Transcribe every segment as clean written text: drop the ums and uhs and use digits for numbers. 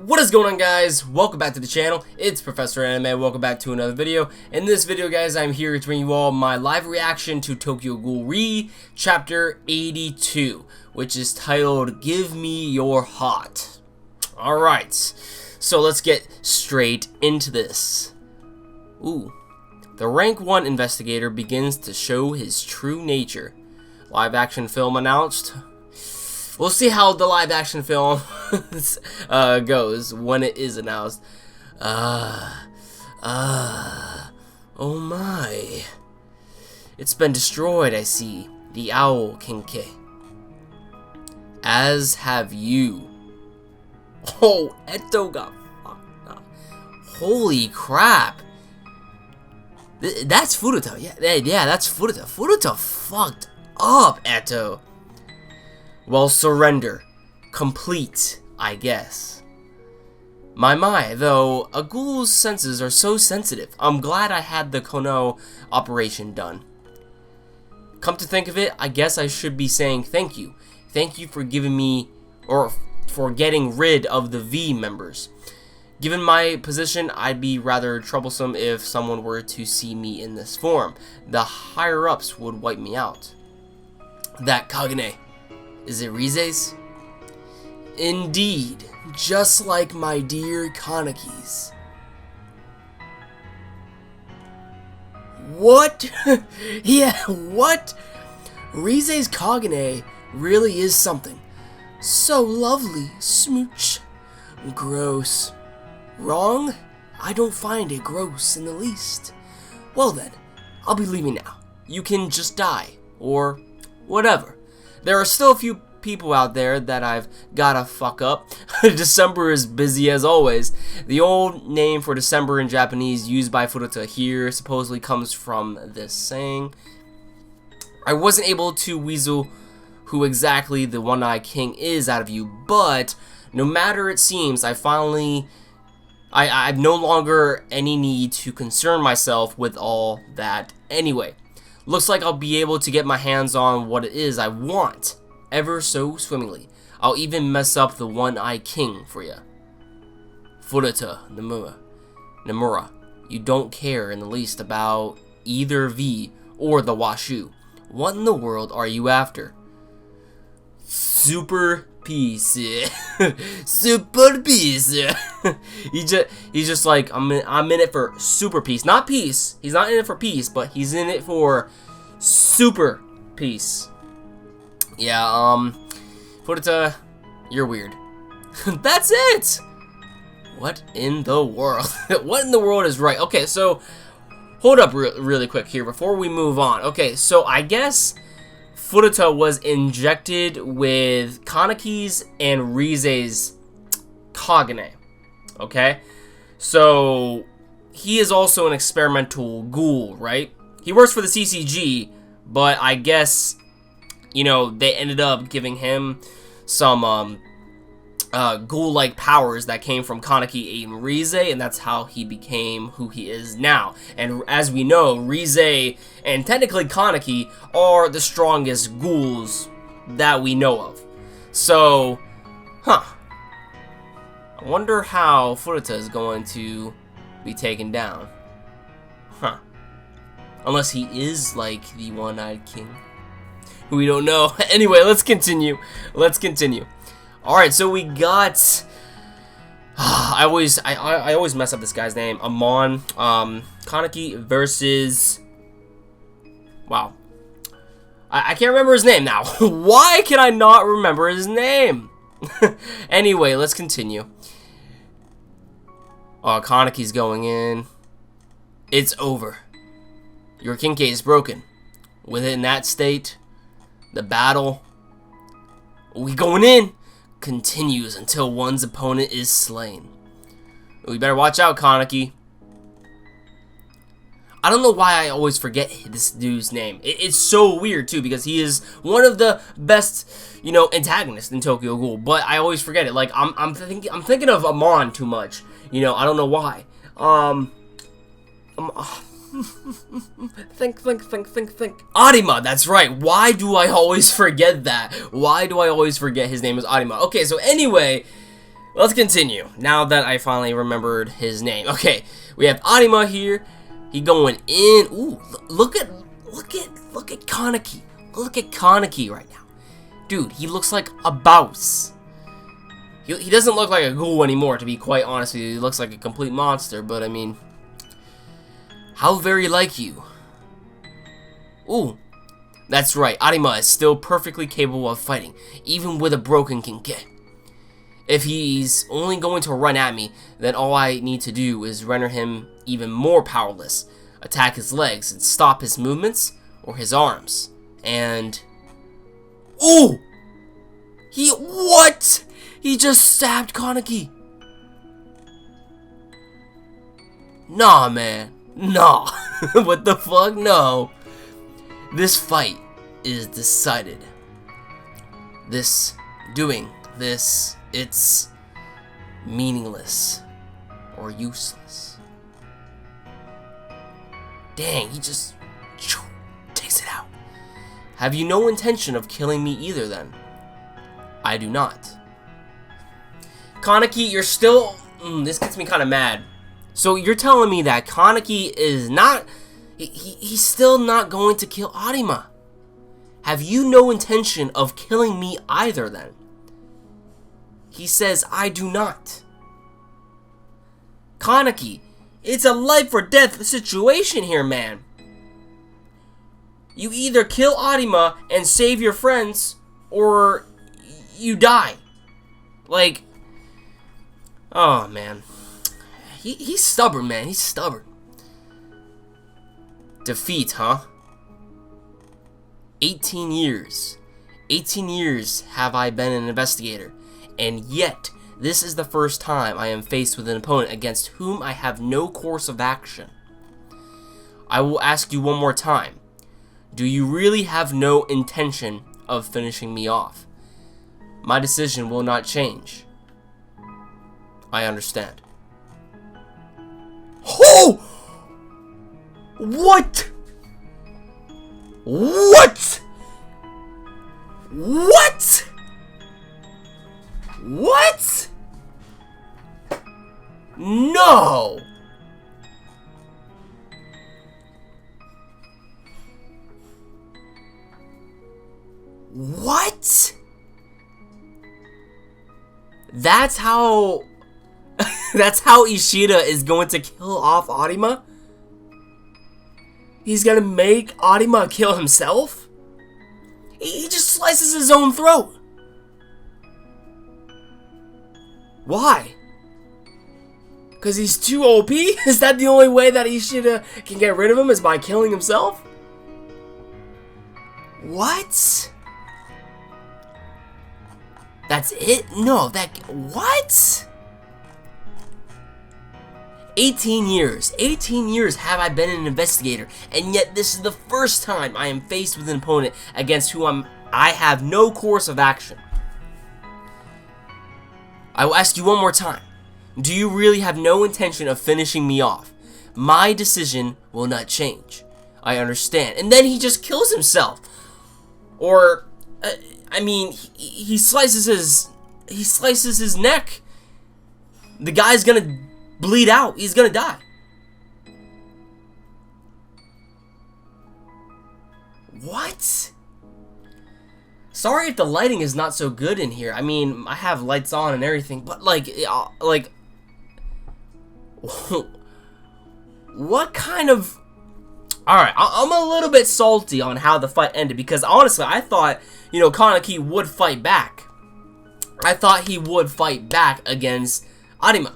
What is going on, guys? Welcome back to the channel. It's Professor Anime. Welcome back to another video. In this video, guys, I'm here to bring you all my live reaction to Tokyo Ghoul Chapter 82, which is titled Give Me Your Heart. Alright, so let's get straight into this. Ooh. The rank 1 investigator begins to show his true nature. Live action film announced. We'll see how the live action film goes when it is announced. Oh my. It's been destroyed, I see. The owl, Kaneki. As have you. Oh, Eto got fucked up. Holy crap. That's Furuta. Yeah, that's Furuta. Furuta fucked up, Eto. Well, surrender. Complete, I guess. My, though, a ghoul's senses are so sensitive. I'm glad I had the Kono operation done. Come to think of it, I guess I should be saying thank you. Thank you for giving me, or for getting rid of the V members. Given my position, I'd be rather troublesome if someone were to see me in this form. The higher-ups would wipe me out. That Kagane. Is it Rize's? Indeed, just like my dear Kaneki's. What? Yeah, what? Rize's Kagane really is something. So lovely, smooch. Gross. Wrong? I don't find it gross in the least. Well then, I'll be leaving now. You can just die, or whatever. There are still a few people out there that I've gotta fuck up. December is busy as always. The old name for December in Japanese used by Furuta here supposedly comes from this saying. I wasn't able to weasel who exactly the One-Eyed King is out of you, but no matter it seems, I've no longer any need to concern myself with all that anyway. Looks like I'll be able to get my hands on what it is I want, ever so swimmingly. I'll even mess up the One-Eyed King for ya. Furuta Nomura, you don't care in the least about either V or the Washu. What in the world are you after? Super peace. Super peace. he's just like, I'm in it for super peace. Not peace. He's not in it for peace, but he's in it for super peace. Yeah, Furuta, you're weird. That's it. What in the world? What in the world is right? Okay, so hold up really quick here before we move on. Okay, so I guess Furuta was injected with Kaneki's and Rize's Kagane. Okay? So he is also an experimental ghoul, right? He works for the CCG, but I guess, you know, they ended up giving him some ghoul-like powers that came from Kaneki and Rize, and that's how he became who he is now. And as we know, Rize and technically Kaneki are the strongest ghouls that we know of. So, I wonder how Furuta is going to be taken down. Unless he is like the One-Eyed King. We don't know. Anyway, let's continue. Alright, so we got... I always mess up this guy's name. Amon. Kaneki versus... Wow. I can't remember his name now. Why can I not remember his name? Anyway, let's continue. Kaneki's going in. It's over. Your Kinke is broken. Within that state, the battle, we going in, continues until one's opponent is slain. We better watch out, Kaneki. I don't know why I always forget this dude's name. It's so weird too, because he is one of the best, you know, antagonists in Tokyo Ghoul. But I always forget it. Like I'm thinking of Amon too much. You know, I don't know why. Think. Arima, that's right. Why do I always forget that? Why do I always forget his name is Arima? Okay, so anyway, Let's continue, now that I finally remembered his name. Okay, we have Arima here. He going in. Ooh, look at Kaneki. Look at Kaneki right now. Dude, he looks like a bouse. He doesn't look like a ghoul anymore, to be quite honest with you. He looks like a complete monster, but I mean, how very like you. Ooh, that's right. Arima is still perfectly capable of fighting, even with a broken Kaneki. If he's only going to run at me, then all I need to do is render him even more powerless, attack his legs and stop his movements or his arms. And ooh! What? He just stabbed Kaneki. Nah, man. Nah. What the fuck? No. This fight is decided. It's meaningless or useless. Dang, he just takes it out. Have you no intention of killing me either then? I do not. Kaneki, you're still... this gets me kind of mad. So you're telling me that Kaneki is not... He's still not going to kill Arima. Have you no intention of killing me either then? He says, I do not. Kaneki, it's a life or death situation here, man. You either kill Arima and save your friends, or you die. Like, oh man. He's stubborn, man. He's stubborn. Defeat, huh? 18 years. 18 years have I been an investigator. And yet, this is the first time I am faced with an opponent against whom I have no course of action. I will ask you one more time. Do you really have no intention of finishing me off? My decision will not change. I understand. Oh! What? What? What? What? No! What? That's how... that's how Ishida is going to kill off Arima? He's gonna make Arima kill himself? He just slices his own throat. Why? Because he's too OP? Is that the only way that Ishida can get rid of him, is by killing himself? What? That's it? No, what? 18 years. 18 years have I been an investigator, and yet this is the first time I am faced with an opponent against whom I have no course of action. I will ask you one more time. Do you really have no intention of finishing me off? My decision will not change. I understand. And then he just kills himself. Or, I mean, he slices his neck. The guy's gonna bleed out. He's gonna die. What? Sorry if the lighting is not so good in here. I mean, I have lights on and everything, but like, what kind of... Alright, I'm a little bit salty on how the fight ended, because honestly, I thought, you know, Kaneki would fight back. I thought he would fight back against Arima.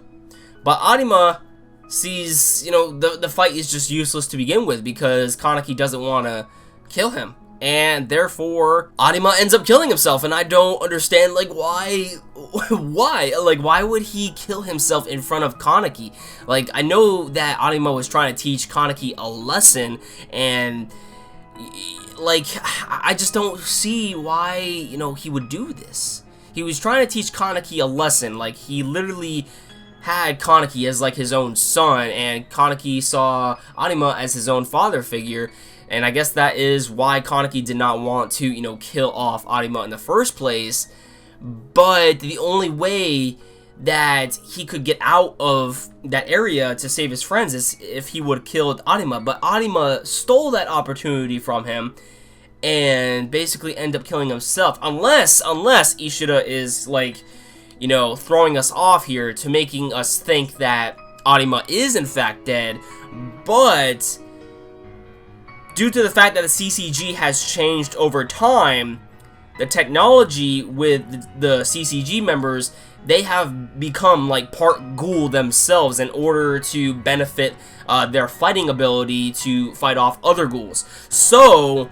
But Arima sees, you know, the fight is just useless to begin with, because Kaneki doesn't want to kill him. And therefore, Arima ends up killing himself, and I don't understand, like, why? Like, why would he kill himself in front of Kaneki? Like, I know that Arima was trying to teach Kaneki a lesson, and, like, I just don't see why, you know, he would do this. He was trying to teach Kaneki a lesson. Like, he literally had Kaneki as, like, his own son, and Kaneki saw Arima as his own father figure. And I guess that is why Kaneki did not want to, you know, kill off Arima in the first place. But the only way that he could get out of that area to save his friends is if he would have killed Arima, but Arima stole that opportunity from him and basically end up killing himself, unless Ishida is, like, you know, throwing us off here to making us think that Arima is in fact dead. But due to the fact that the CCG has changed over time, the technology with the CCG members, they have become like part ghoul themselves in order to benefit their fighting ability to fight off other ghouls. So,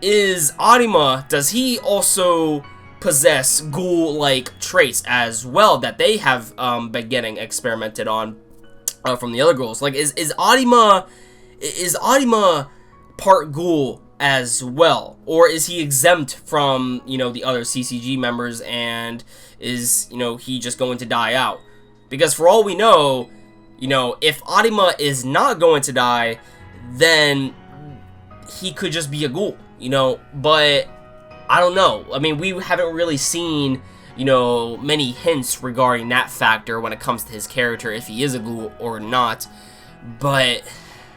is Arima, does he also possess ghoul-like traits as well that they have been getting experimented on from the other ghouls? Like, is Arima part ghoul as well, or is he exempt from, you know, the other CCG members, and is, you know, he just going to die out? Because for all we know, you know, if Arima is not going to die, then he could just be a ghoul, you know. But I don't know. I mean, we haven't really seen, you know, many hints regarding that factor when it comes to his character, if he is a ghoul or not. But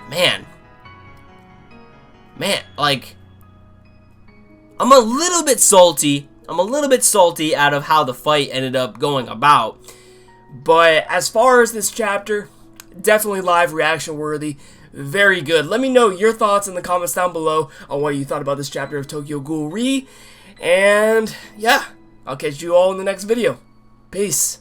man, like, I'm a little bit salty. I'm a little bit salty out of how the fight ended up going about. But as far as this chapter, definitely live reaction worthy. Very good. Let me know your thoughts in the comments down below on what you thought about this chapter of Tokyo Ghoul Re. And yeah, I'll catch you all in the next video. Peace.